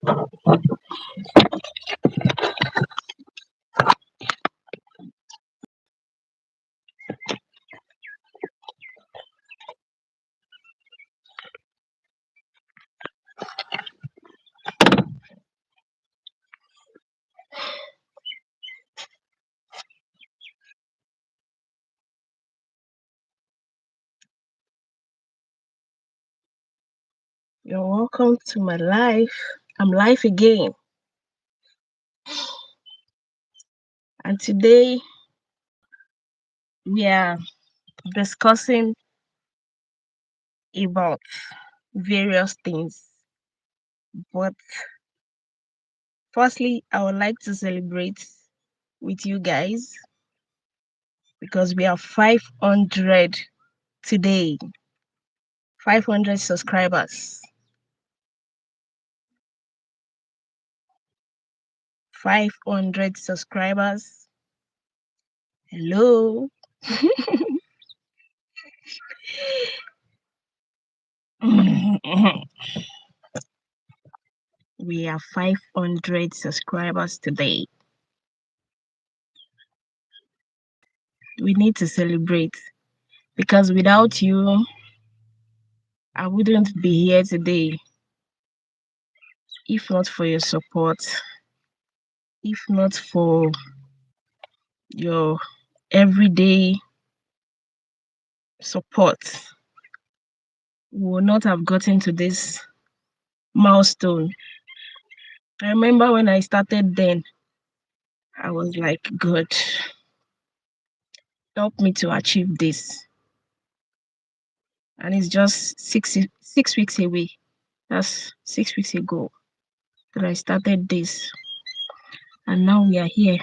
You're welcome to my life. I'm live again. And today we are discussing about various things. But firstly, I would like to celebrate with you guys because we are 500 today. 500 subscribers. 500 subscribers. Hello. We are 500 subscribers today. We need to celebrate because without you, I wouldn't be here today if not for your support, if not for your everyday support. We would not have gotten to this milestone. I remember when I started then, I was like, God, help me to achieve this. And it's just 6 weeks away. That's 6 weeks ago that I started this. And now we are here.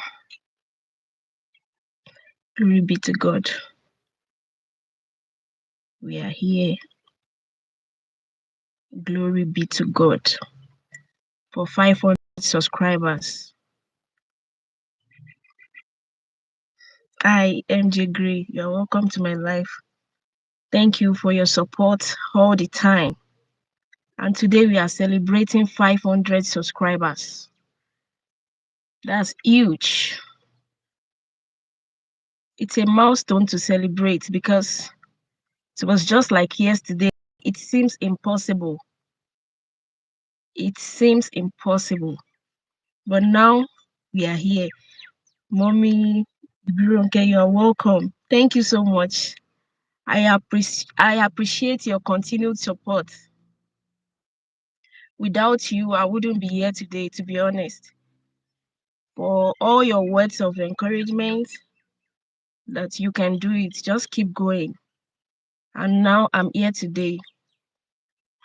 Glory be to God. We are here. Glory be to God for 500 subscribers. Hi, MJ Gray. You're welcome to my life. Thank you for your support all the time. And today we are celebrating 500 subscribers. That's huge. It's a milestone to celebrate because it was just like yesterday. It seems impossible. It seems impossible. But now we are here. Mommy, Ibironke, you are welcome. Thank you so much. I appreciate your continued support. Without you, I wouldn't be here today, to be honest. For all your words of encouragement, that you can do it, just keep going. And now I'm here today,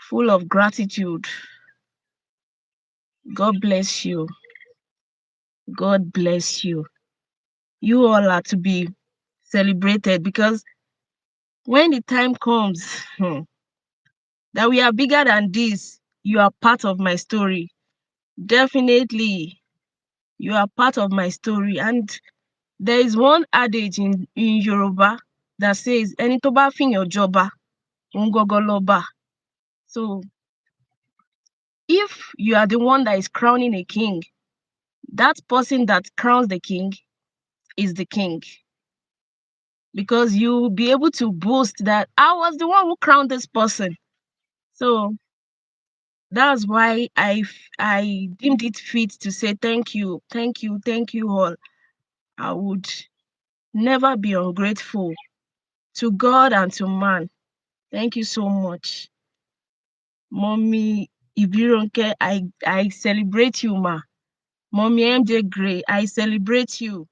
full of gratitude. God bless you. God bless you. You all are to be celebrated because when the time comes that we are bigger than this, you are part of my story. Definitely, you are part of my story. And there is one adage in Yoruba that says, "Ẹni tó bá fìyàn jọba, òun gangan lọba." So if you are the one that is crowning a king, that person that crowns the king is the king. Because you will be able to boast that I was the one who crowned this person. So that's why I deemed it fit to say thank you all. I would never be ungrateful to God and to man. Thank you so much. Mommy Ibironke, I celebrate you, ma. Mommy MJ Gray, I celebrate you.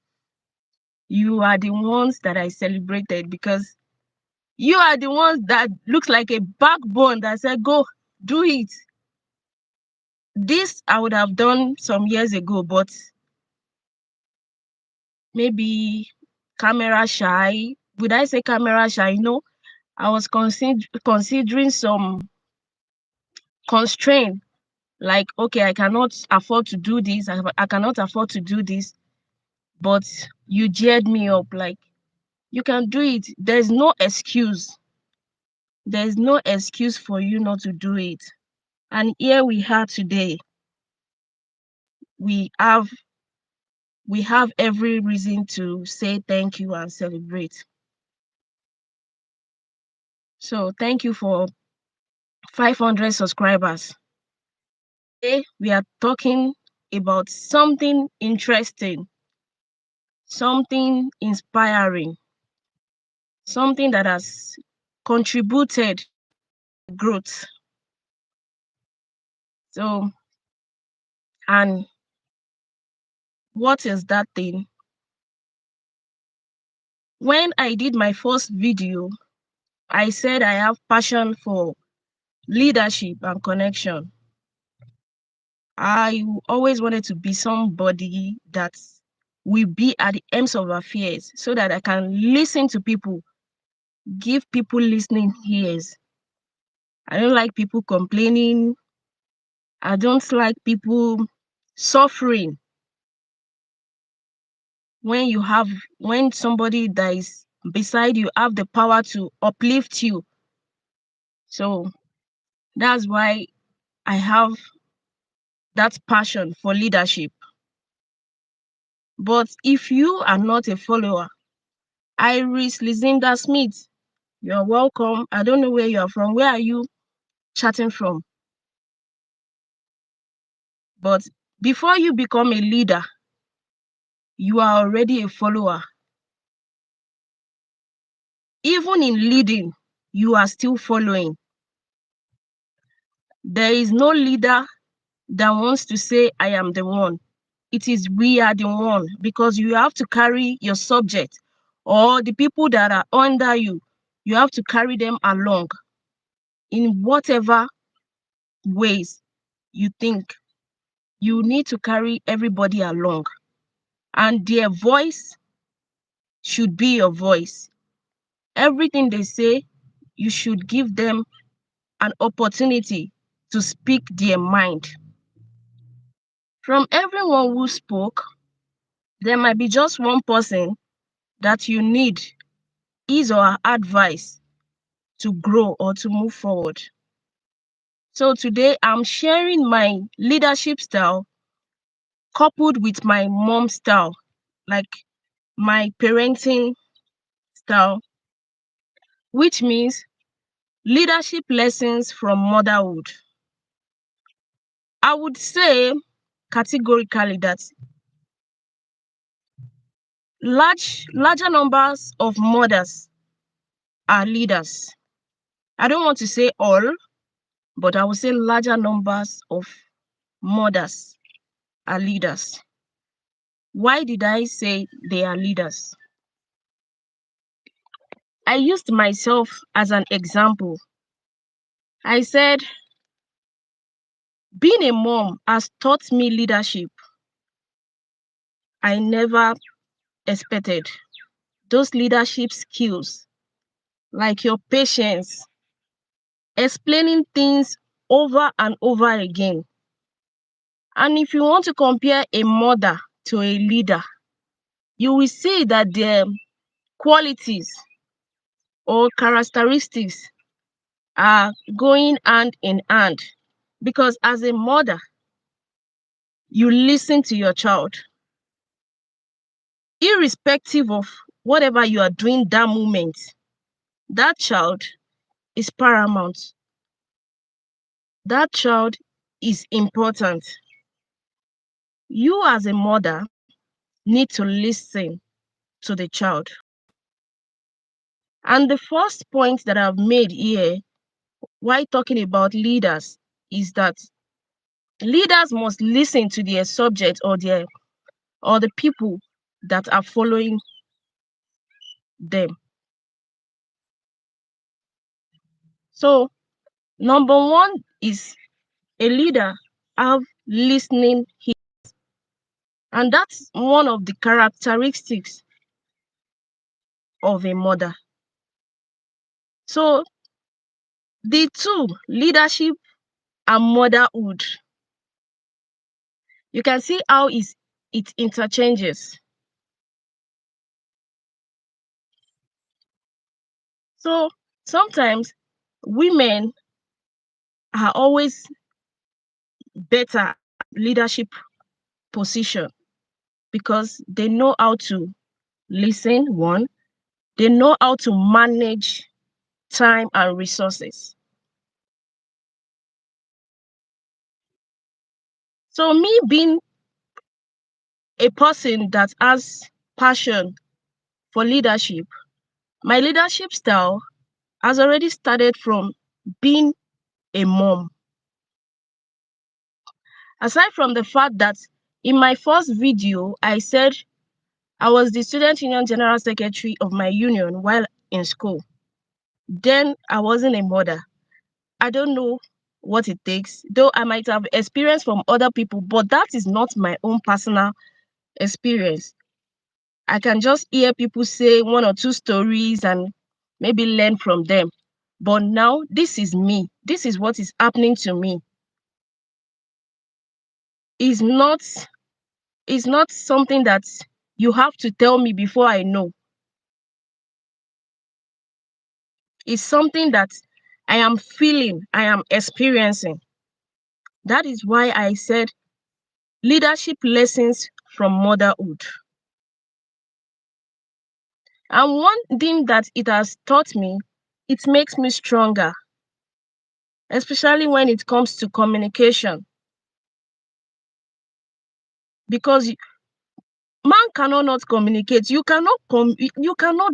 You are the ones that I celebrated because you are the ones that looks like a backbone that said, go, do it. This I would have done some years ago, but maybe camera shy. Would I say camera shy? No, I was considering some constraint. Like, okay, I cannot afford to do this. I cannot afford to do this. But you geared me up. Like, you can do it. There's no excuse. There's no excuse for you not to do it. And here we are today. we have we have every reason to say thank you and celebrate. So thank you for 500 subscribers. Today we are talking about something interesting, something inspiring, something that has contributed to growth. So, and what is that thing? When I did my first video, I said I have passion for leadership and connection. I always wanted to be somebody that will be at the ends of affairs so that I can listen to people, give people listening ears. I don't like people complaining. I don't like people suffering when when somebody that is beside you have the power to uplift you. So that's why I have that passion for leadership. But if you are not a follower, Iris Lizinda Smith, you're welcome. I don't know where you are from. Where are you chatting from? But before you become a leader, you are already a follower. Even in leading, you are still following. There is no leader that wants to say, I am the one. It is we are the one, because you have to carry your subject or the people that are under you. You have to carry them along in whatever ways you think. You need to carry everybody along, and their voice should be your voice. Everything they say, you should give them an opportunity to speak their mind. From everyone who spoke, there might be just one person that you need his or her advice to grow or to move forward. So today I'm sharing my leadership style coupled with my mom style, like my parenting style, which means leadership lessons from motherhood. I would say categorically that larger numbers of mothers are leaders. I don't want to say all, but I would say larger numbers of mothers are leaders. Why did I say they are leaders? I used myself as an example. I said, being a mom has taught me leadership I never expected. Those leadership skills, like your patience, explaining things over and over again. And if you want to compare a mother to a leader, you will see that their qualities or characteristics are going hand in hand. Because as a mother, you listen to your child, irrespective of whatever you are doing that moment. That child is paramount. That child is important. You as a mother need to listen to the child. And the first point that I've made here while talking about leaders is that leaders must listen to their subject or the people that are following them. So number one is a leader have listening ear, and that's one of the characteristics of a mother. So the two, leadership and motherhood, you can see how it interchanges. So sometimes women are always better at leadership position because they know how to listen, one, they know how to manage time and resources. So me being a person that has passion for leadership, my leadership style has already started from being a mom. Aside from the fact that in my first video, I said I was the Student Union General Secretary of my union while in school. Then I wasn't a mother. I don't know what it takes, though I might have experience from other people, but that is not my own personal experience. I can just hear people say one or two stories and maybe learn from them. But now this is me. This is what is happening to me. It's not, it's not something that you have to tell me before I know. It's something that I am feeling, I am experiencing. That is why I said leadership lessons from motherhood. And one thing that it has taught me, it makes me stronger, especially when it comes to communication. Because man cannot not communicate. You cannot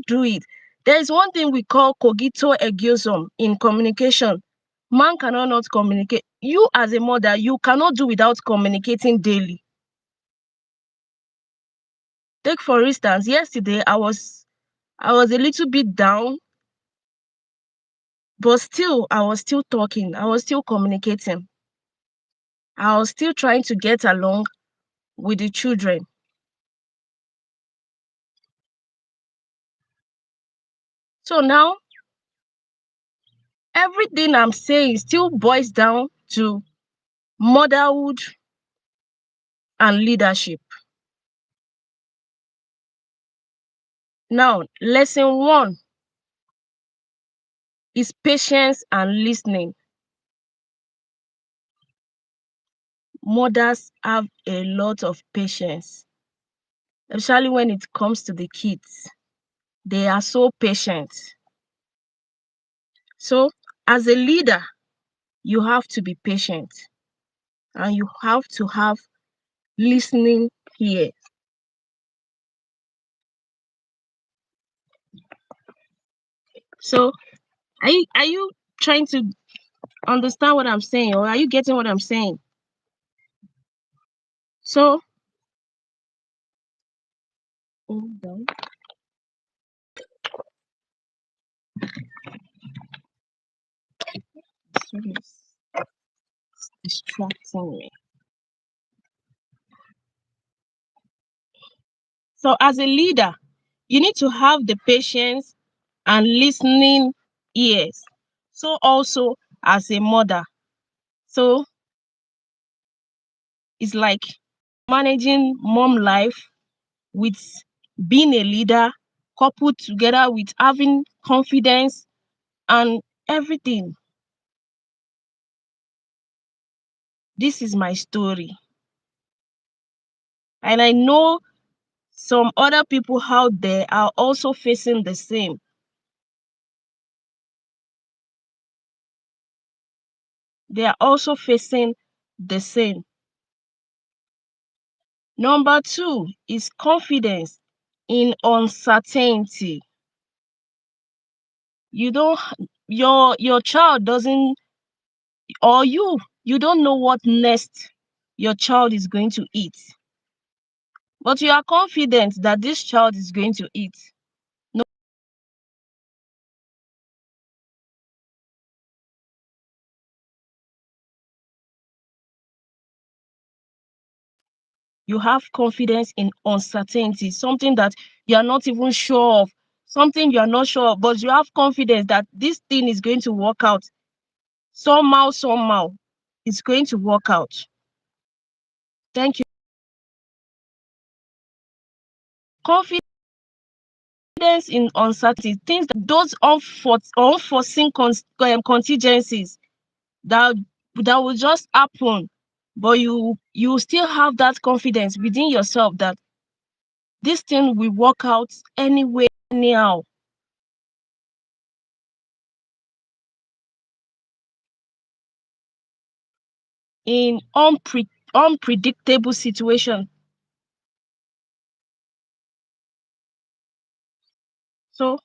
do it. There is one thing we call cogito ergo sum in communication. Man cannot not communicate. You as a mother, you cannot do without communicating daily. Take for instance, yesterday I was a little bit down, but still I was still talking. I was still communicating. I was still trying to get along with the children. So now everything I'm saying still boils down to motherhood and leadership. Now, lesson one is patience and listening. Mothers have a lot of patience, especially when it comes to the kids. They are so patient. So, as a leader, you have to be patient and you have to have listening ear. So, are you trying to understand what I'm saying, or are you getting what I'm saying? So, hold on. Sorry, it's distracting me. So, as a leader, you need to have the patience and listening ears. So, also as a mother, so it's like managing mom life with being a leader, coupled together with having confidence and everything. This is my story. And I know some other people out there are also facing the same. They are also facing the same. Number two is confidence in uncertainty. You don't, your child doesn't, or you don't know what next your child is going to eat, but you are confident that this child is going to eat. No, you have confidence in uncertainty, something that you are not even sure of, something you are not sure of, but you have confidence that this thing is going to work out. Somehow it's going to work out. Thank you. Confidence in uncertainty, things, those unforeseen contingencies that will just happen. but you still have that confidence within yourself that this thing will work out anyway, anyhow. In unpredictable situation. So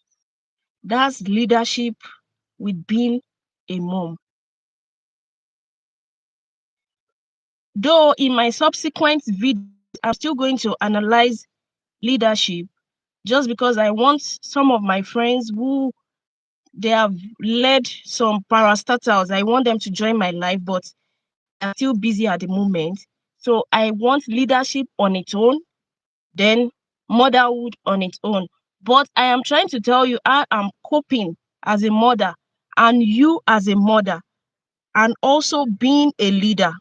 that's leadership with being a mom. Though in my subsequent videos, I'm still going to analyze leadership, just because I want some of my friends who they have led some parastatals. I want them to join my life, but I'm still busy at the moment. So I want leadership on its own, then motherhood on its own. But I am trying to tell you, I am coping as a mother and you as a mother and also being a leader.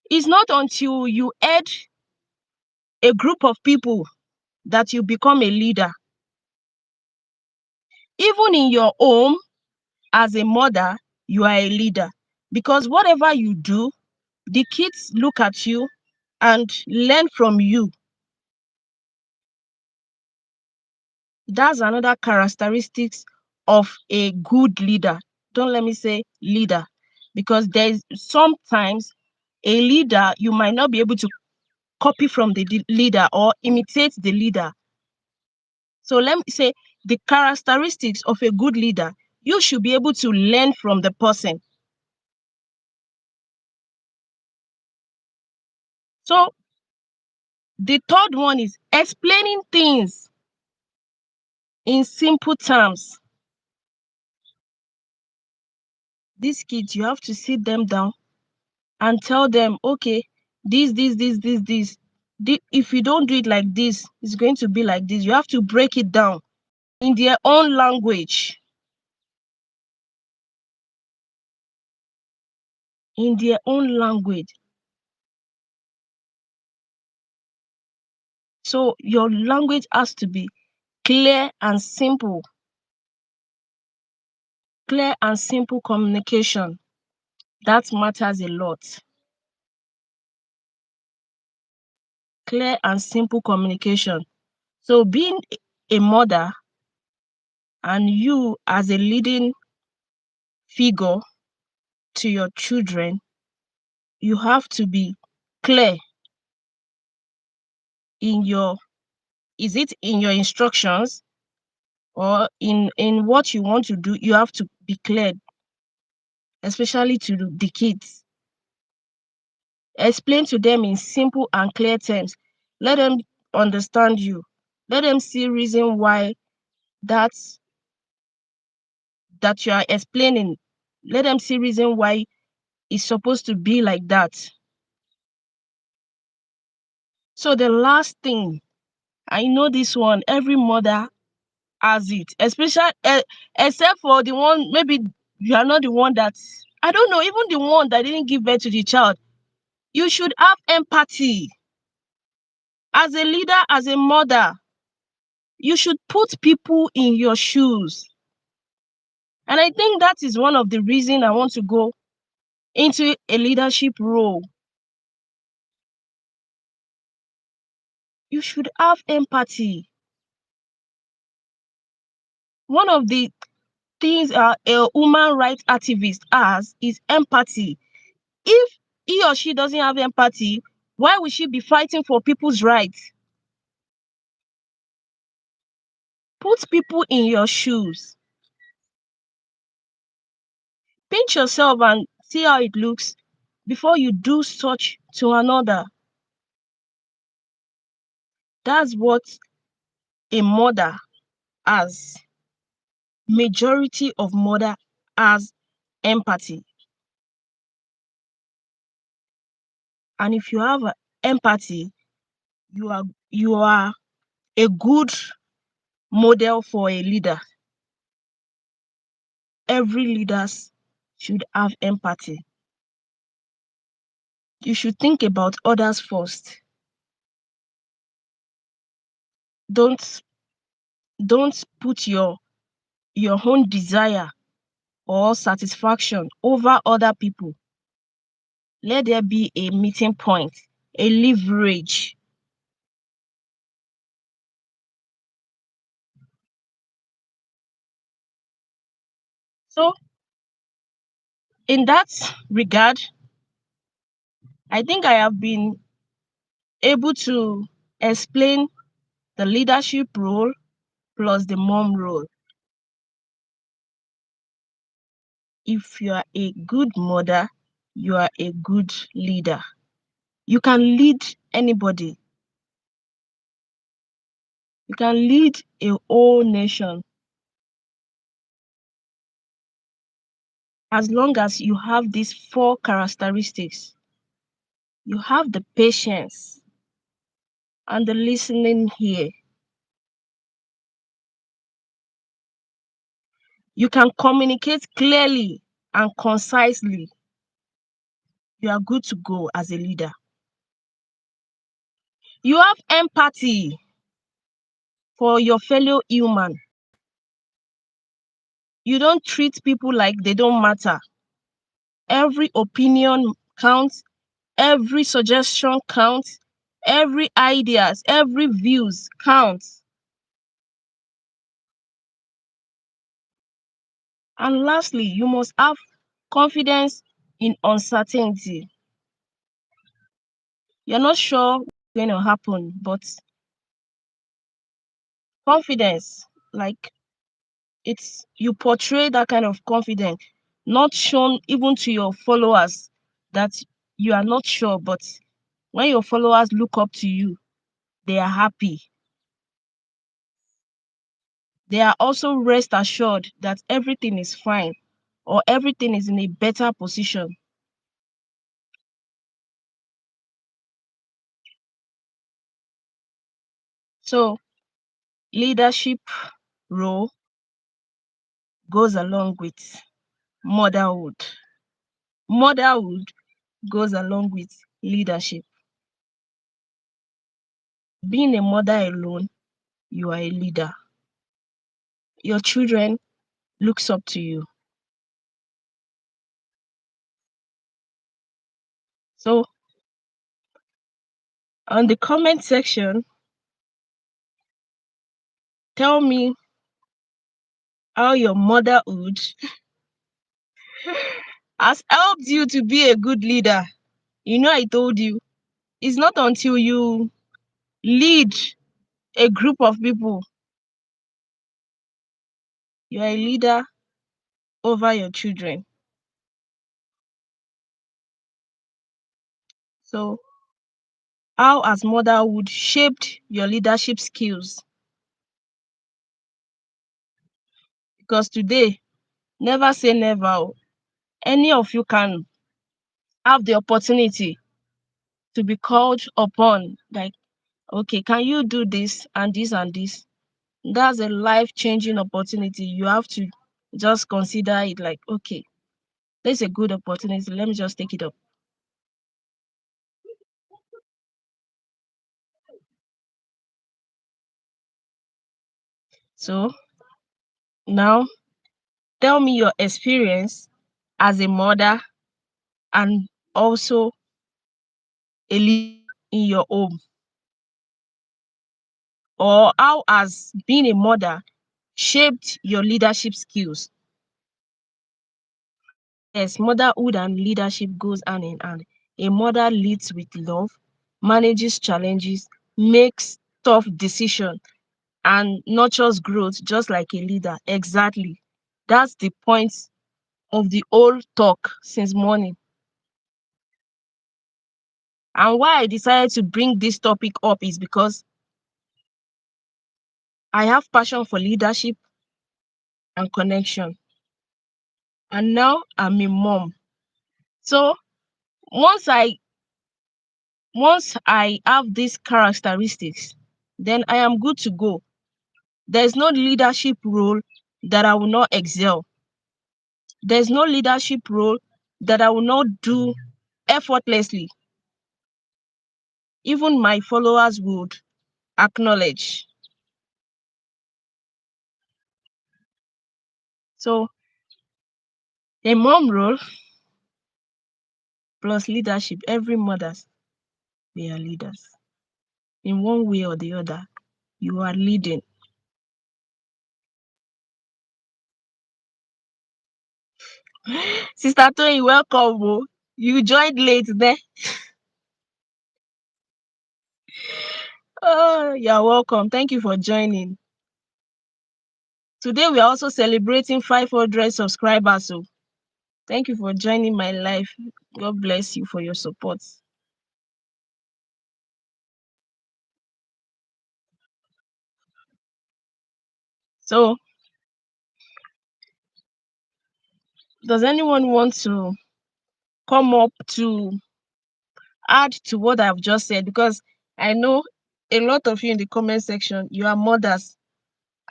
It's not until you add a group of people that you become a leader. Even in your home, as a mother, you are a leader, because whatever you do, the kids look at you and learn from you. That's another characteristics of a good leader. Don't let me say leader, because there's sometimes a leader you might not be able to copy from the leader or imitate the leader. So let me say the characteristics of a good leader, you should be able to learn from the person. So the third one is explaining things in simple terms. These kids, you have to sit them down and tell them, okay, this. If you don't do it like this, it's going to be like this. You have to break it down in their own language. In their own language. So your language has to be clear and simple. Clear and simple communication. That matters a lot. Clear and simple communication. So being a mother and you as a leading figure to your children, you have to be clear in your, is it in your instructions or in what you want to do. You have to be clear, especially to the kids. Explain to them in simple and clear terms. Let them understand you. Let them see reason why that's that you are explaining. Let them see reason why it's supposed to be like that. So the last thing, I know this one, every mother has it, especially except for the one, maybe you are not the one that, I don't know, even the one that didn't give birth to the child. You should have empathy. As a leader, as a mother, you should put people in your shoes. And I think that is one of the reasons I want to go into a leadership role. You should have empathy. One of the things a human rights activist has is empathy. If he or she doesn't have empathy, why would she be fighting for people's rights? Put people in your shoes. Pinch yourself and see how it looks before you do such to another. That's what a mother has. Majority of mother has empathy. And if you have empathy, you are a good model for a leader. Every leader should have empathy. You should think about others first. Don't don't put your own desire or satisfaction over other people. Let there be a meeting point, a leverage. So, in that regard, I think I have been able to explain the leadership role plus the mom role. If you are a good mother, you are a good leader. You can lead anybody. You can lead a whole nation as long as you have these four characteristics. You have the patience and the listening here. You can communicate clearly and concisely. You are good to go as a leader. You have empathy for your fellow human. You don't treat people like they don't matter. Every opinion counts, every suggestion counts, every ideas, every views counts. And lastly, you must have confidence in uncertainty. You're not sure what's going to happen, but confidence, like it's you portray that kind of confidence, not shown even to your followers that you are not sure, but when your followers look up to you, they are happy. They are also rest assured that everything is fine or everything is in a better position. So leadership role goes along with motherhood. Motherhood goes along with leadership. Being a mother alone, you are a leader. Your children looks up to you. So on the comment section, tell me how your motherhood has helped you to be a good leader. You know, I told you, it's not until you lead a group of people, you are a leader over your children. So, how has motherhood shaped your leadership skills? Because today, never say never. Any of you can have the opportunity to be called upon, like, okay, can you do this and this and this? That's a life-changing opportunity. You have to just consider it like, okay, this is a good opportunity. Let me just take it up. So now tell me your experience as a mother and also a leader in your home, or how has being a mother shaped your leadership skills? Yes, motherhood and leadership goes hand in hand. A mother leads with love, manages challenges, makes tough decisions, and nurtures growth just like a leader. Exactly. That's the point of the whole talk since morning. And why I decided to bring this topic up is because I have passion for leadership and connection. And now I'm a mom. So once I once I have these characteristics, then I am good to go. There's no leadership role that I will not excel. There's no leadership role that I will not do effortlessly. Even my followers would acknowledge. So a mom role plus leadership. Every mothers, they are leaders. In one way or the other, you are leading. Sister Tony, welcome. Oh. You joined late there. Oh, you're welcome. Thank you for joining. Today we are also celebrating 500 subscribers. So thank you for joining my life. God bless you for your support. So, does anyone want to come up to add to what I've just said? Because I know a lot of you in the comment section, you are mothers,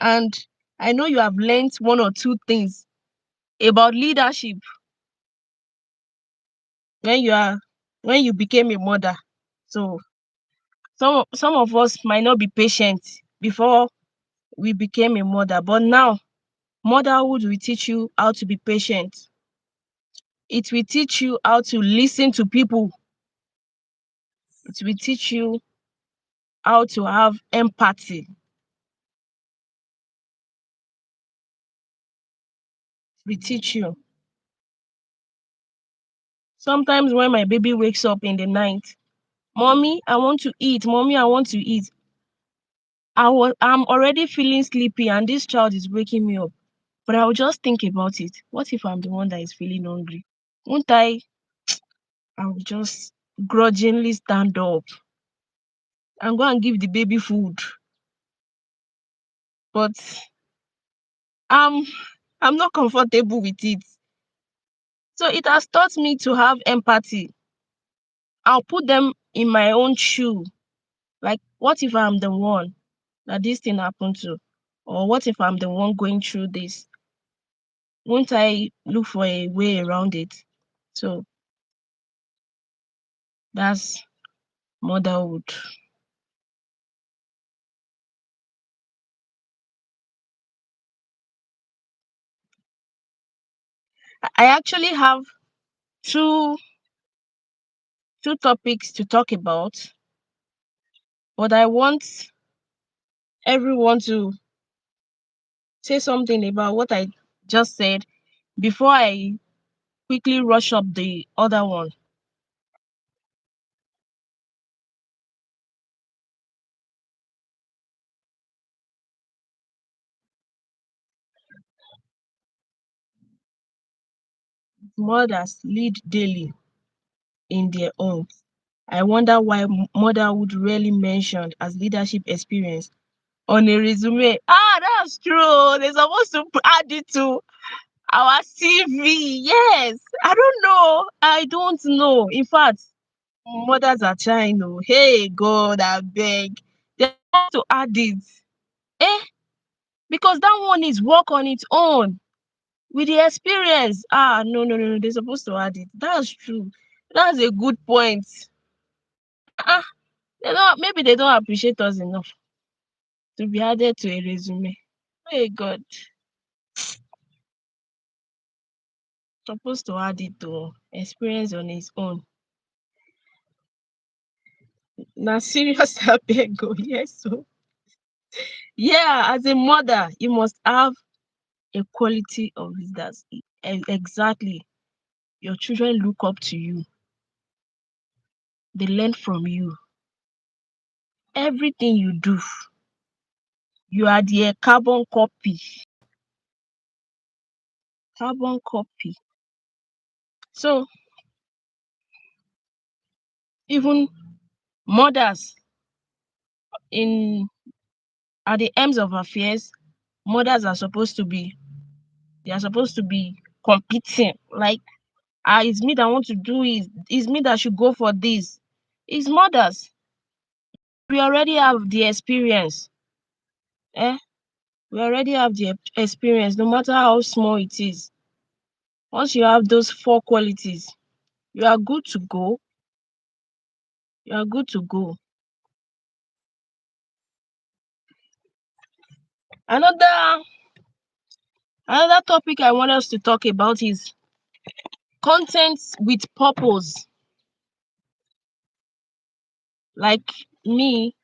and I know you have learned one or two things about leadership when you became a mother. So some of us might not be patient before we became a mother, but now motherhood will teach you how to be patient. It will teach you how to listen to people. It will teach you how to have empathy. It will teach you. Sometimes when my baby wakes up in the night, mommy, I want to eat. Mommy, I want to eat. I'm already feeling sleepy and this child is waking me up. But I will just think about it. What if I'm the one that is feeling hungry? Won't I will just grudgingly stand up and go and give the baby food. But I'm I'm not comfortable with it. So it has taught me to have empathy. I'll put them in my own shoe. Like, what if I'm the one that this thing happened to? Or what if I'm the one going through this? Won't I look for a way around it? So that's motherhood. I actually have two two topics to talk about, but I want everyone to say something about what I just said before I quickly rush up the other one. Mothers lead daily in their own. I wonder why motherhood rarely mentioned as leadership experience on a resume. Ah, that's true. They're supposed to add it to our CV. Yes. I don't know. I don't know. In fact, mothers are trying to. Hey, God, I beg. They have to add it. Eh? Because that one is work on its own. With the experience. Ah, no, no, no, no. They're supposed to add it. That's true. That's a good point. Ah, maybe they don't appreciate us enough to be added to a resume. Hey God, supposed to add it to experience on his own. Now serious abeg go, yes. So yeah, as a mother, you must have a quality of leaders. Exactly. Your children look up to you. They learn from you. Everything you do, you are the carbon copy. Carbon copy. So even mothers in at the ends of affairs, mothers are supposed to be they are supposed to be competing. Like, it's me that want to do it. It's me that should go for this. It's mothers. We already have the experience. Eh? We already have the experience, no matter how small it is. Once you have those four qualities, you are good to go. You are good to go. Another another topic I want us to talk about is content with purpose. Like me,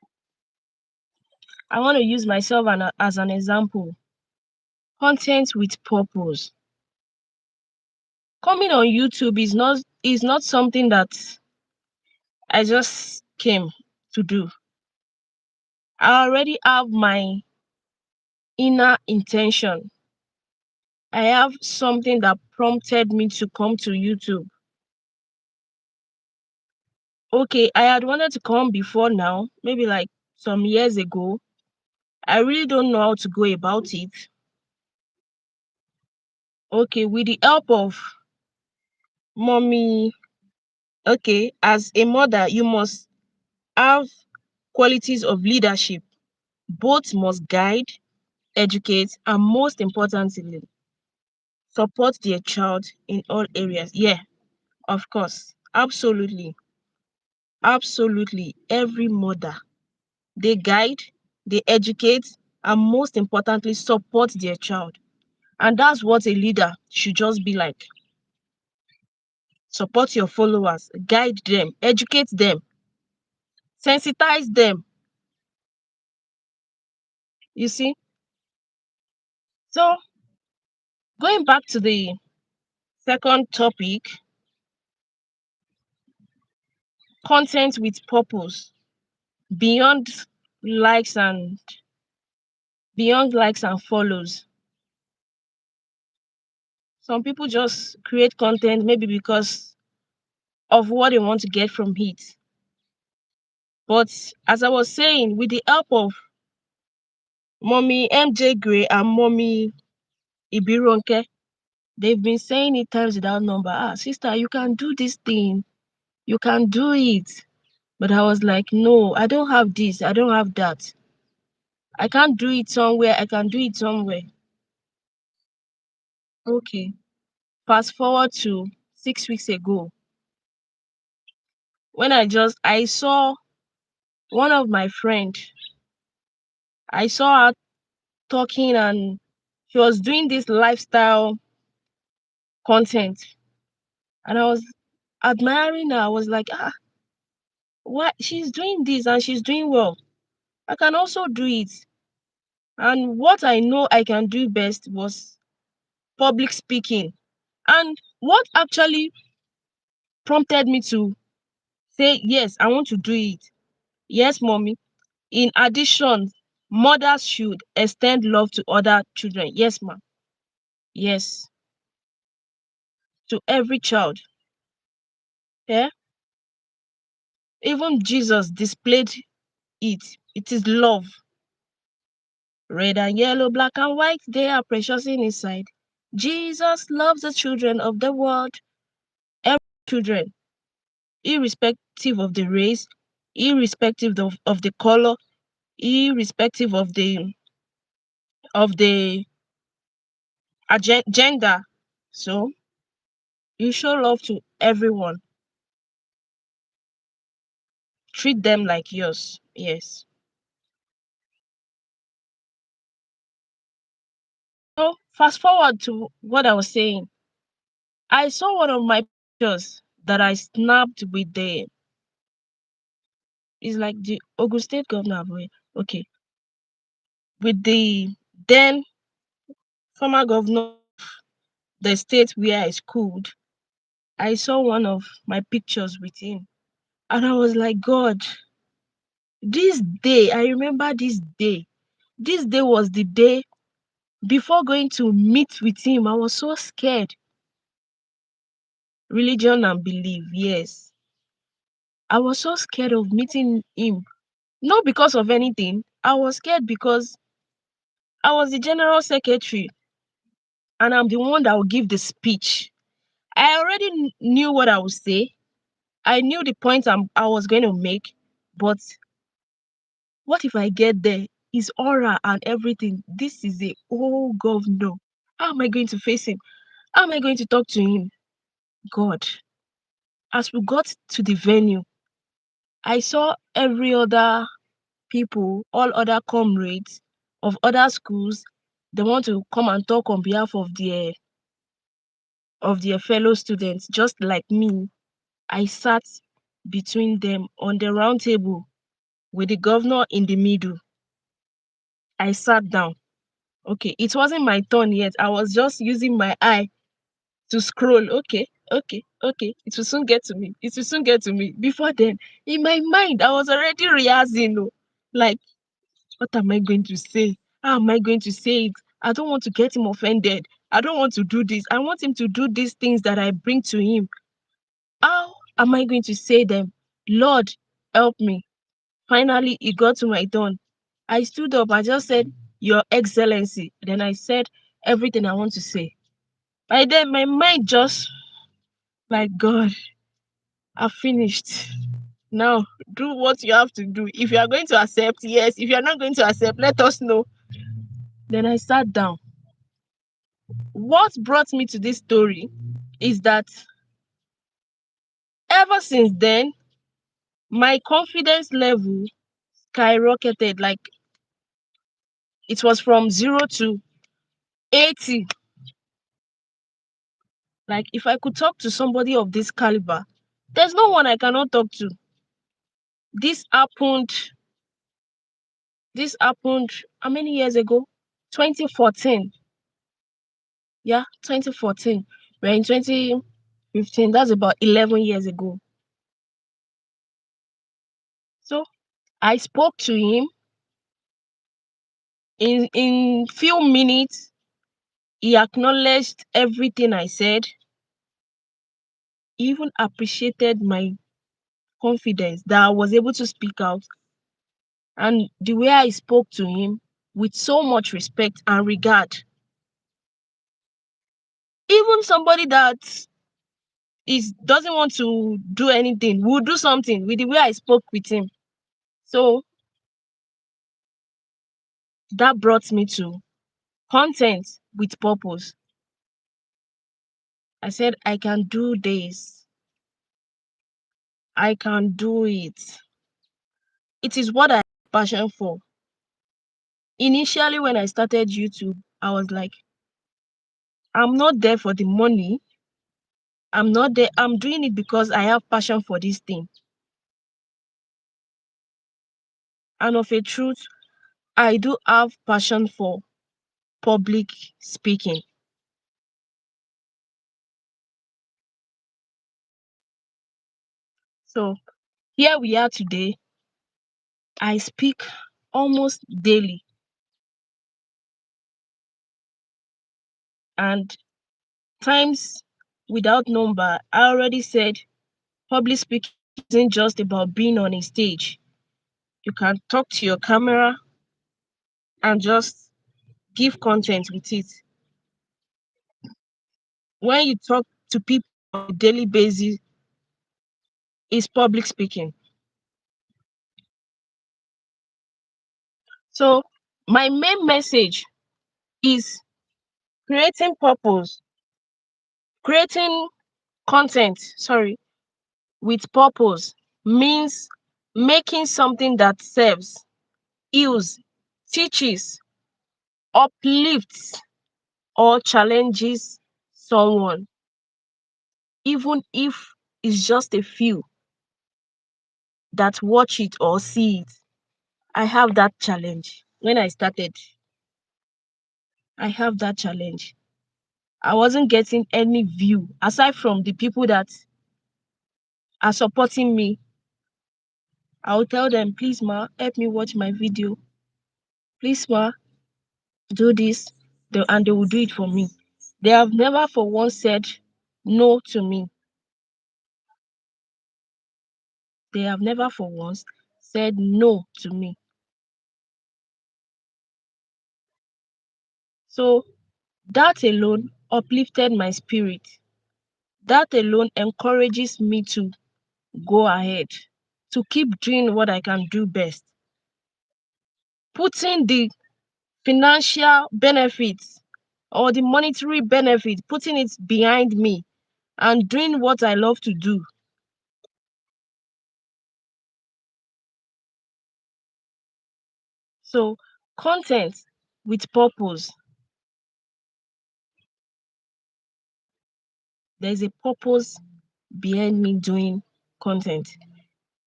I want to use myself as an example. Content with purpose. Coming on YouTube is not something that I just came to do. I already have my inner intention. I have something that prompted me to come to YouTube. Okay, I had wanted to come before now, maybe like some years ago. I really don't know how to go about it. Okay, with the help of mommy. Okay, as a mother, you must have qualities of leadership. Both must guide, educate, and most importantly, support their child in all areas. Yeah, of course. Absolutely. Absolutely. Every mother, they guide, they educate, and most importantly, support their child. And that's what a leader should just be like. Support your followers, guide them, educate them, sensitize them. You see? So, going back to the second topic, content with purpose, beyond likes and beyond likes and follows. Some people just create content maybe because of what they want to get from it. But as I was saying, with the help of mommy MJ Gray and mommy Ibironke, they've been saying it times without number. Ah, sister, you can do this thing. You can do it. But I was like, no, I don't have this. I don't have that. I can't do it somewhere. I can do it somewhere. Okay. Fast forward to 6 weeks ago, when I saw one of my friend. I saw her talking and she was doing this lifestyle content, and I was admiring her. I was like, ah, what she's doing this and she's doing well. I can also do it. And what I know I can do best was public speaking. And what actually prompted me to say, yes, I want to do it. Yes, mommy. In addition, mothers should extend love to other children. Yes, ma'am. Yes, to every child. Yeah. Even Jesus displayed it. It is love. Red and yellow, black and white, they are precious in his sight. Jesus loves the children of the world, every children, irrespective of the race, irrespective of the color, irrespective of the gender. So you show love to everyone. Treat them like yours. Yes. So fast forward to what I was saying. I saw one of my pictures that I snapped with it's like the Ogun State governor. Okay, with the then former governor, the state where I schooled. I saw one of my pictures with him, and I was like, God, this day, I remember this day. This day was the day before going to meet with him. I was so scared. Religion and belief, yes. I was so scared of meeting him. Not because of anything. I was scared because I was the general secretary and I'm the one that will give the speech. I already knew what I would say. I knew the point I was going to make. But what if I get there? His aura and everything. This is a old governor. How am I going to face him? How am I going to talk to him? God. As we got to the venue, I saw every other people, all other comrades of other schools. They want to come and talk on behalf of their fellow students, just like me. I sat between them on the round table with the governor in the middle. I sat down. Okay, it wasn't my turn yet. I was just using my eye to scroll. Okay, okay, okay. It will soon get to me. It will soon get to me. Before then, in my mind, I was already rehearsing. Like, what am I going to say? How am I going to say it? I don't want to get him offended. I don't want to do this. I want him to do these things that I bring to him. How am I going to say them? Lord, help me. Finally, it got to my turn. I stood up. I just said, Your Excellency. Then I said everything I want to say. By then, my mind just, like, God, I've finished. Now, do what you have to do. If you are going to accept, yes. If you are not going to accept, let us know. Then I sat down. What brought me to this story is that ever since then, my confidence level skyrocketed. Like, it was from 0 to 80. Like, if I could talk to somebody of this caliber, there's no one I cannot talk to. This happened, this happened how many years ago? 2014. Yeah, 2014. We're in 2015. That's about 11 years ago. So I spoke to him in few minutes. He acknowledged everything I said. He even appreciated my confidence that I was able to speak out and the way I spoke to him with so much respect and regard. Even somebody that doesn't want to do anything will do something with the way I spoke with him. So that brought me to content with purpose. I said, I can do this. I can do it. It is what I have passion for. Initially, when I started YouTube, I was like, I'm not there for the money. I'm not there. I'm doing it because I have passion for this thing. And of a truth, I do have passion for public speaking. So here we are today. I speak almost daily, and times without number. I already said public speaking isn't just about being on a stage. You can talk to your camera and just give content with it. When you talk to people on a daily basis, it's public speaking. So my main message is creating purpose, creating content, with purpose means making something that serves, heals, teaches, uplifts, or challenges someone, even if it's just a few that watch it or see it. I have that challenge. When I started, I have that challenge. I wasn't getting any view aside from the people that are supporting me. I will tell them, please, ma, help me watch my video. Please, ma, do this. And they will do it for me. They have never for once said no to me. They have never for once said no to me. So that alone uplifted my spirit. That alone encourages me to go ahead, to keep doing what I can do best. Putting the financial benefits or the monetary benefit, putting it behind me and doing what I love to do. So content with purpose. There's a purpose behind me doing content.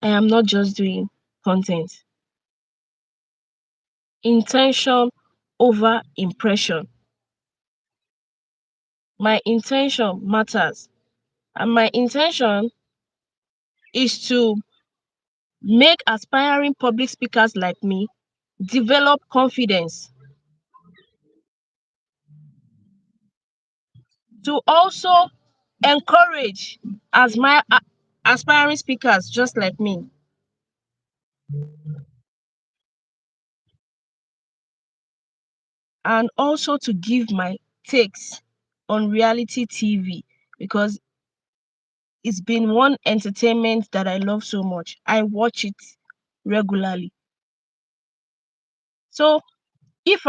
I am not just doing content. Intention over impression. My intention matters. And my intention is to make aspiring public speakers like me develop confidence, to also encourage as my aspiring speakers just like me, and also to give my takes on reality TV, because it's been one entertainment that I love so much. I watch it regularly. So if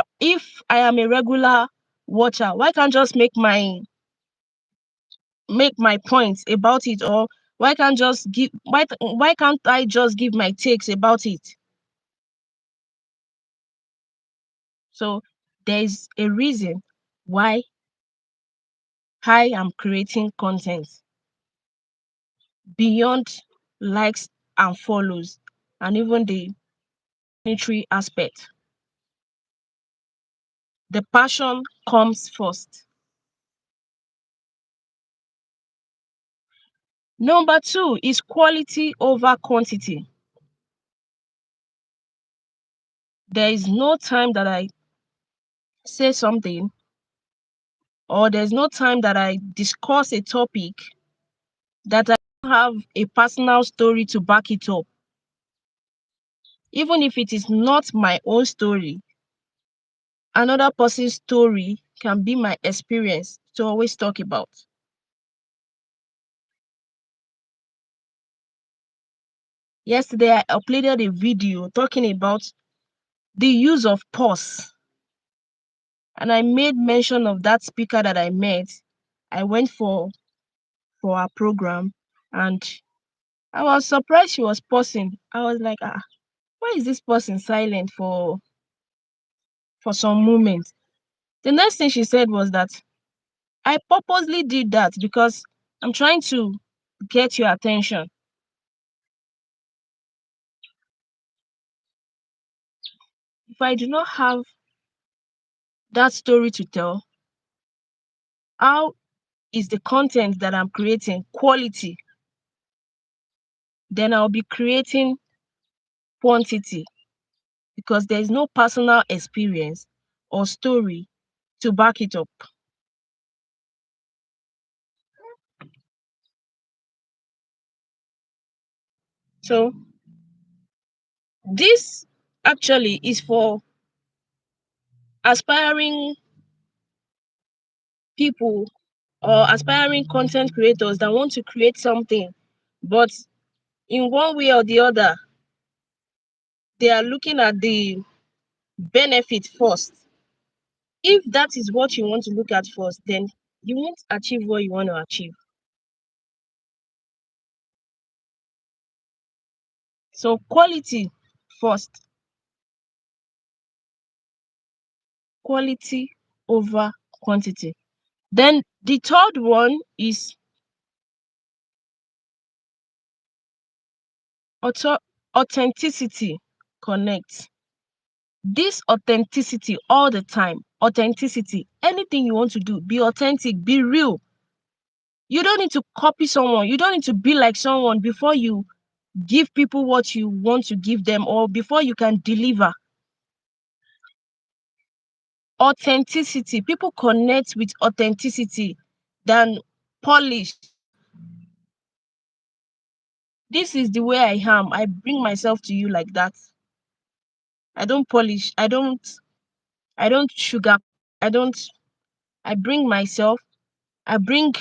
I am a regular watcher, why can't just make my points about it, or why can't I just give my takes about it? So there is a reason why I am creating content beyond likes and follows, and even the monetary aspect. The passion comes first. Number two is quality over quantity. There is no time that I say something, or there's no time that I discuss a topic that I don't have a personal story to back it up. Even if it is not my own story, another person's story can be my experience to always talk about. Yesterday, I uploaded a video talking about the use of pause, and I made mention of that speaker that I met. I went for a program, and I was surprised she was pausing. I was like, why is this person silent for some moments? The next thing she said was that I purposely did that because I'm trying to get your attention. If I do not have that story to tell, how is the content that I'm creating quality? Then I'll be creating quantity, because there is no personal experience or story to back it up. So this actually is for aspiring people or aspiring content creators that want to create something, but in one way or the other, they are looking at the benefit first. If that is what you want to look at first, then you won't achieve what you want to achieve. So quality first, quality over quantity. Then the third one is authenticity connect. This authenticity all the time, authenticity, anything you want to do, be authentic, be real. You don't need to copy someone. You don't need to be like someone before you give people what you want to give them, or before you can deliver. Authenticity. People connect with authenticity than polish. This is the way I am. I bring myself to you like that. I don't polish. I don't sugar. I don't I bring myself. I bring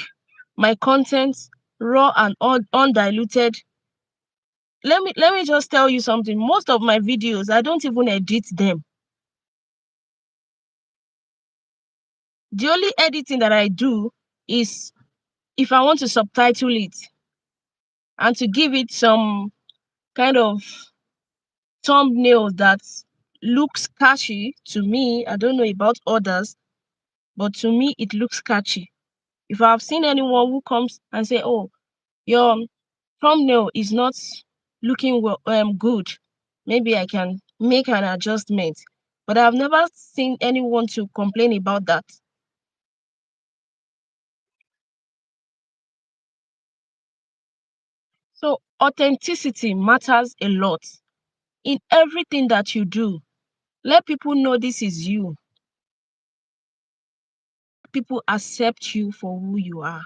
my content raw and undiluted. Let me just tell you something. Most of my videos, I don't even edit them. The only editing that I do is if I want to subtitle it and to give it some kind of thumbnail that looks catchy to me. I don't know about others, but to me it looks catchy. If I've seen anyone who comes and say, "Oh, your thumbnail is not looking well, good, maybe I can make an adjustment. But I've never seen anyone to complain about that. So authenticity matters a lot in everything that you do. Let people know this is you. People accept you for who you are.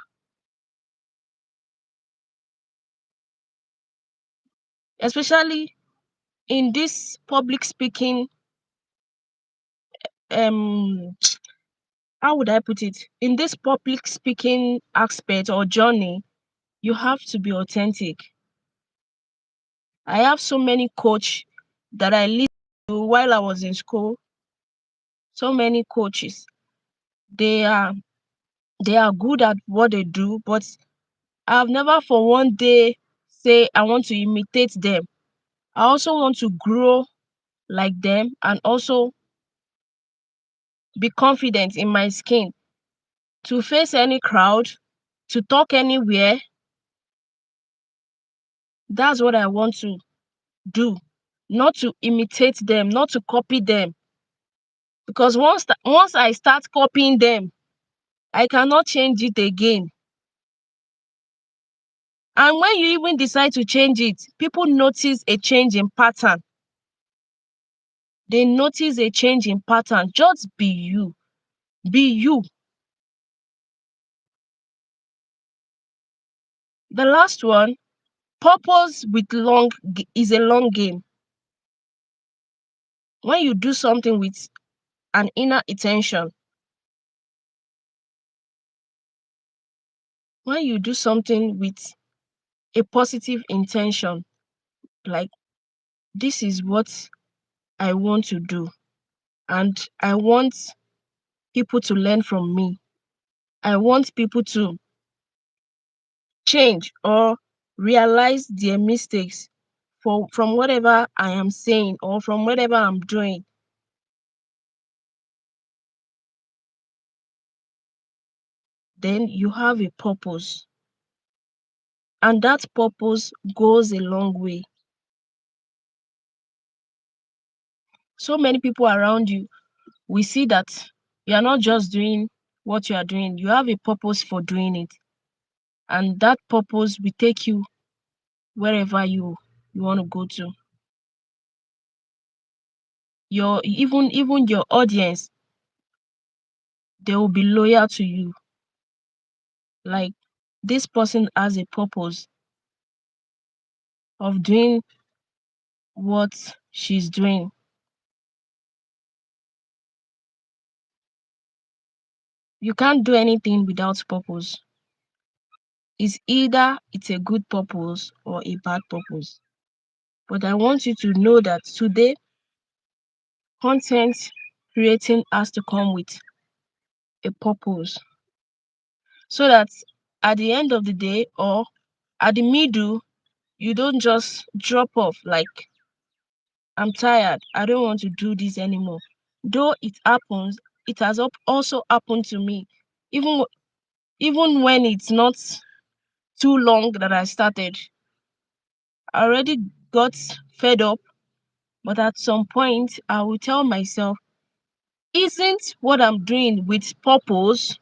Especially in this public speaking, um how would I put it? In this public speaking aspect or journey, you have to be authentic. I have so many coach that I listened to while I was in school. So many coaches. They are they are good at what they do, but I've never for one day say I want to imitate them. I also want to grow like them and also be confident in my skin to face any crowd, to talk anywhere. That's what I want to do. Not to imitate them, not to copy them. Because once I start copying them, I cannot change it again. And when you even decide to change it, people notice a change in pattern. They notice a change in pattern. Just be you. Be you. The last one, purpose with is a long game. When you do something with an inner intention, when you do something with a positive intention, like this is what I want to do, and I want people to learn from me. I want people to change or realize their mistakes from whatever I am saying or from whatever I'm doing. Then you have a purpose, and that purpose goes a long way. So many people around you, we see that you are not just doing what you are doing, you have a purpose for doing it, and that purpose will take you wherever you want to go to. Your even your audience, they will be loyal to you. Like this person has a purpose of doing what she's doing. You can't do anything without purpose. It's either it's a good purpose or a bad purpose. But I want you to know that today, content creating has to come with a purpose. So that at the end of the day or at the middle, you don't just drop off like, I'm tired, I don't want to do this anymore. Though it happens, it has also happened to me. Even even when it's not too long that I started, I already got fed up. But at some point, I will tell myself, isn't what I'm doing with purpose?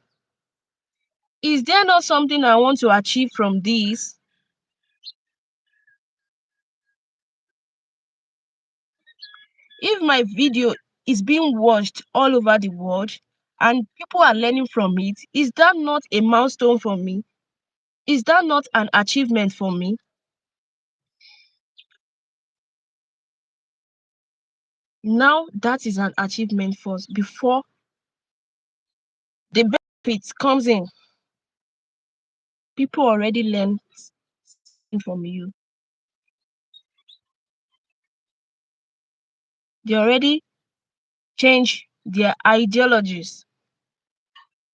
Is there not something I want to achieve from this? If my video is being watched all over the world and people are learning from it, is that not a milestone for me? Is that not an achievement for me? Now that is an achievement first before the benefits comes in. People already learn from you. They already change their ideologies,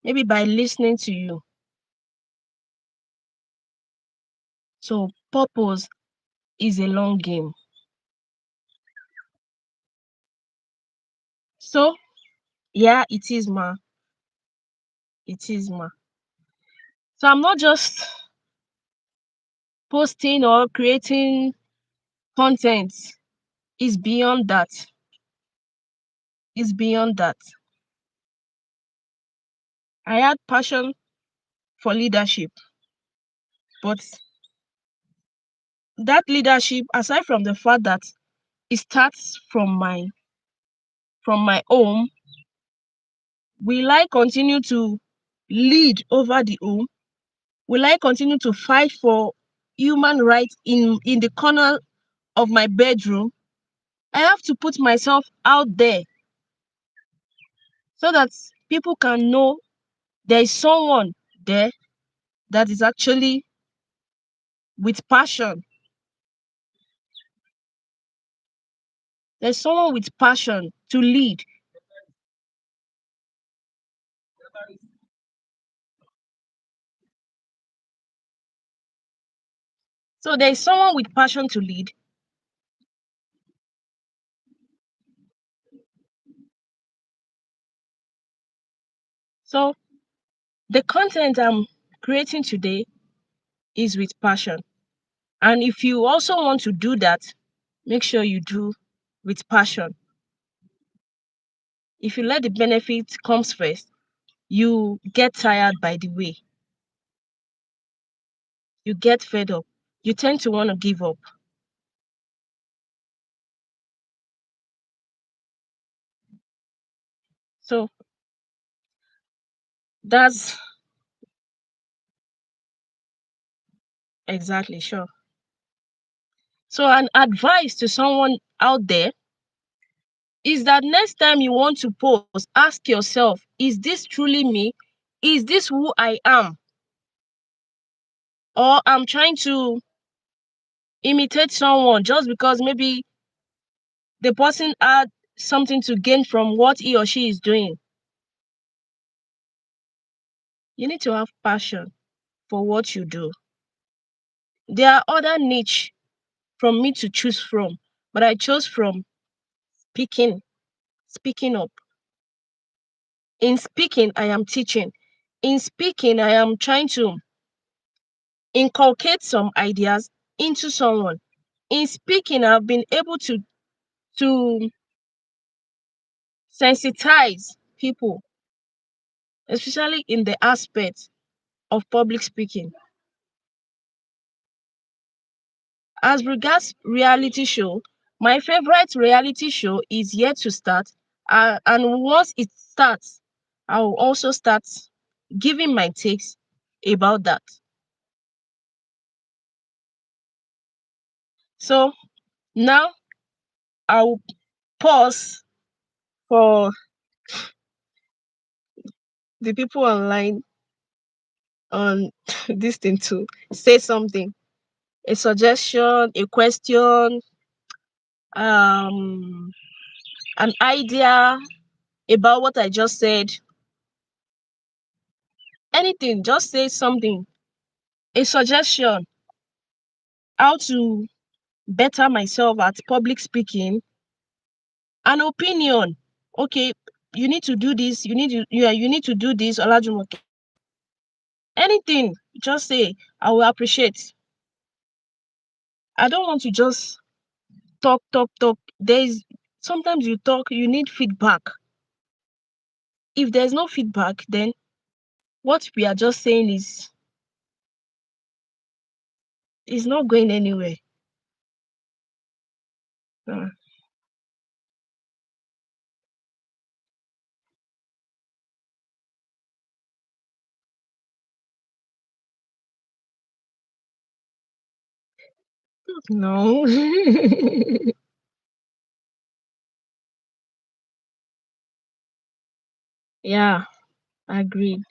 maybe by listening to you. So purpose is a long game. So yeah, it is ma. It is ma. So I'm not just posting or creating content is beyond that. Is beyond that. I had passion for leadership, but that leadership, aside from the fact that it starts from my home, will I continue to lead over the home? Will I continue to fight for human rights in the corner of my bedroom? I have to put myself out there so that people can know there is someone there that is actually with passion. There's someone with passion to lead. So there's someone with passion to lead. So the content I'm creating today is with passion. And if you also want to do that, make sure you do with passion. If you let the benefit comes first, you get tired by the way. You get fed up. You tend to want to give up. So that's exactly sure. So an advice to someone out there is that next time you want to post, ask yourself, is this truly me? Is this who I am? Or I'm trying to imitate someone just because maybe the person had something to gain from what he or she is doing. You need to have passion for what you do. There are other niche from me to choose from, but I chose from speaking, speaking up. In speaking, I am teaching. In speaking, I am trying to inculcate some ideas into someone. In speaking, I've been able to sensitize people, especially in the aspect of public speaking. As regards reality show, my favorite reality show is yet to start. And once it starts, I will also start giving my takes about that. So now I'll pause for the people online on this thing to say something, a suggestion, a question, um, an idea about what I just said. Anything, just say something, a suggestion, how to better myself at public speaking, an opinion. Okay, you need to do this, you need to do this, Olajumoke. Anything, just say, I will appreciate. I don't want to just talk, talk, talk. There's sometimes you talk, you need feedback. If there's no feedback, then what we are just saying is not going anywhere. Uh, no. Yeah, agreed.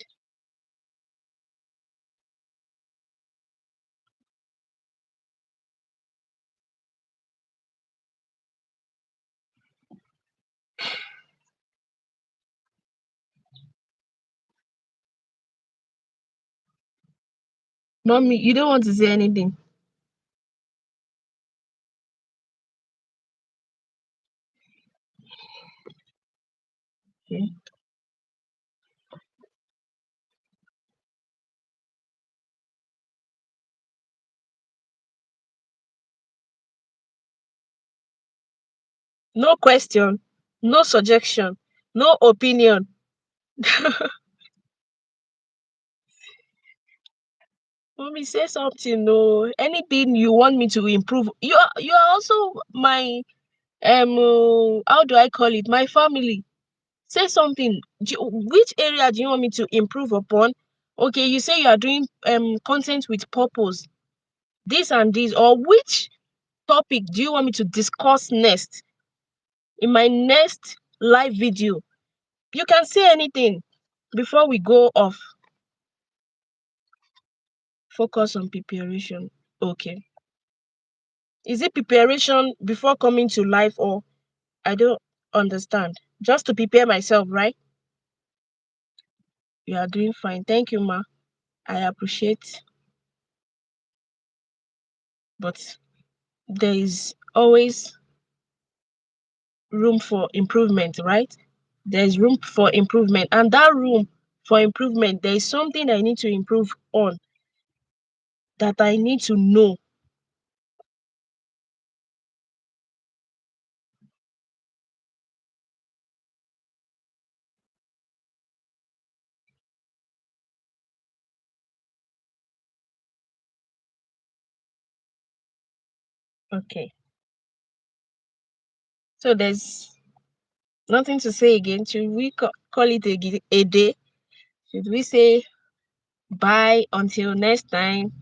Mommy, you don't want to say anything. Okay. No question, no suggestion, no opinion. Mommy, say something. No, anything you want me to improve. You are also my how do I call it? My family. Say something. Which area do you want me to improve upon? Okay, you say you are doing content with purpose. This and this, or which topic do you want me to discuss next in my next live video? You can say anything before we go off. Focus on preparation. Okay. Is it preparation before coming to life, or I don't understand? Just to prepare myself, right? You are doing fine. Thank you, ma. I appreciate, but there is always room for improvement, right? There's room for improvement, and that room for improvement, there is something I need to improve on that I need to know. Okay. So there's nothing to say again. Should we call it a day? Should we say bye until next time?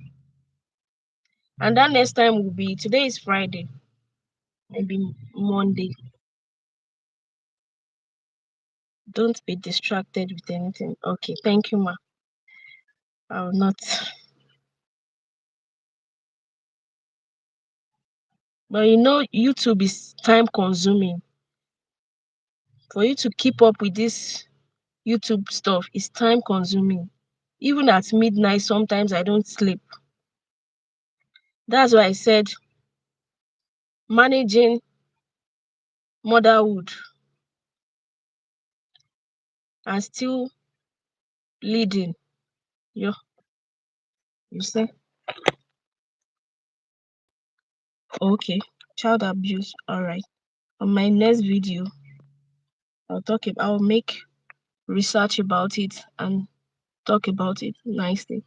And that next time will be, today is Friday, maybe Monday. Don't be distracted with anything. Okay, thank you, ma. I will not. But YouTube is time consuming. For you to keep up with this YouTube stuff is time consuming. Even at midnight, sometimes I don't sleep. That's why I said managing motherhood and still leading. You, you say, okay, child abuse. All right. On my next video, I'll make research about it and talk about it nicely.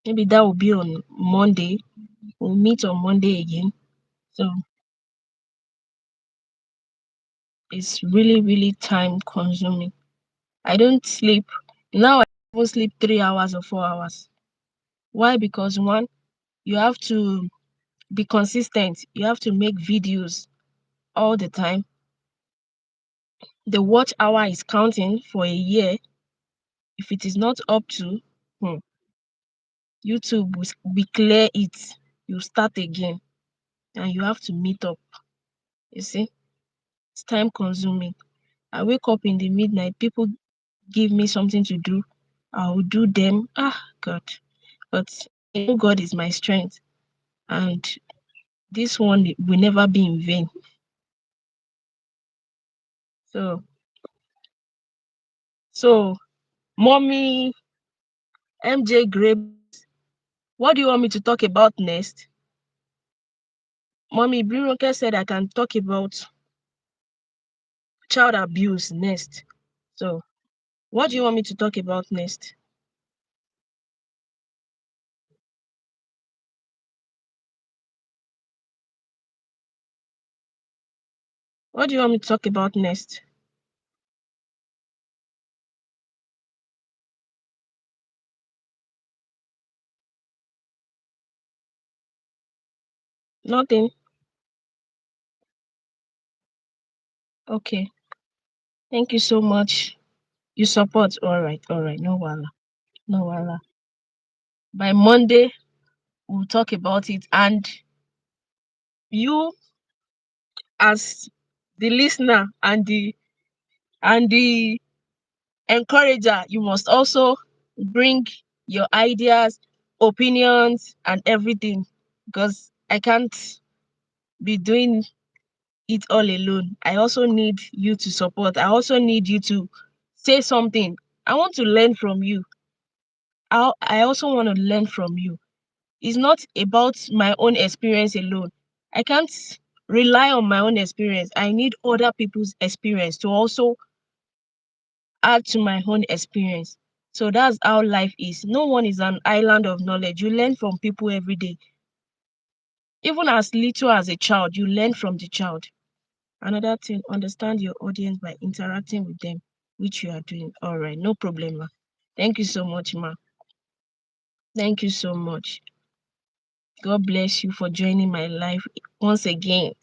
Maybe that will be on Monday. We'll meet on Monday again. So it's really, really time consuming. I don't sleep. Now I even sleep 3 hours or 4 hours. Why? Because one, you have to be consistent. You have to make videos all the time. The watch hour is counting for a year. If it is not up to, hmm, YouTube will clear it. You start again and you have to meet up. You see, it's time consuming. I wake up in the midnight, people give me something to do, I will do them. God. But I know God is my strength, and this one will never be in vain. So mommy MJ Grape, what do you want me to talk about next? Mommy Briroke said I can talk about child abuse next. So what do you want me to talk about next? What do you want me to talk about next? Nothing. Okay. Thank you so much. You support. All right. No wala. No wala. By Monday, we'll talk about it. And you, as the listener and the encourager, you must also bring your ideas, opinions, and everything, because I can't be doing it all alone. I also need you to support. I also need you to say something. I want to learn from you. I also want to learn from you. It's not about my own experience alone. I can't rely on my own experience. I need other people's experience to also add to my own experience. So that's how life is. No one is an island of knowledge. You learn from people every day. Even as little as a child, you learn from the child. Another thing, understand your audience by interacting with them, which you are doing. All right, no problem, ma. Thank you so much, ma. Thank you so much. God bless you for joining my life once again.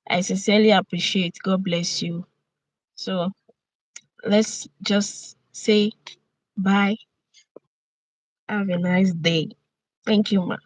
I sincerely appreciate. God bless you. So let's just say bye. Have a nice day. Thank you, ma.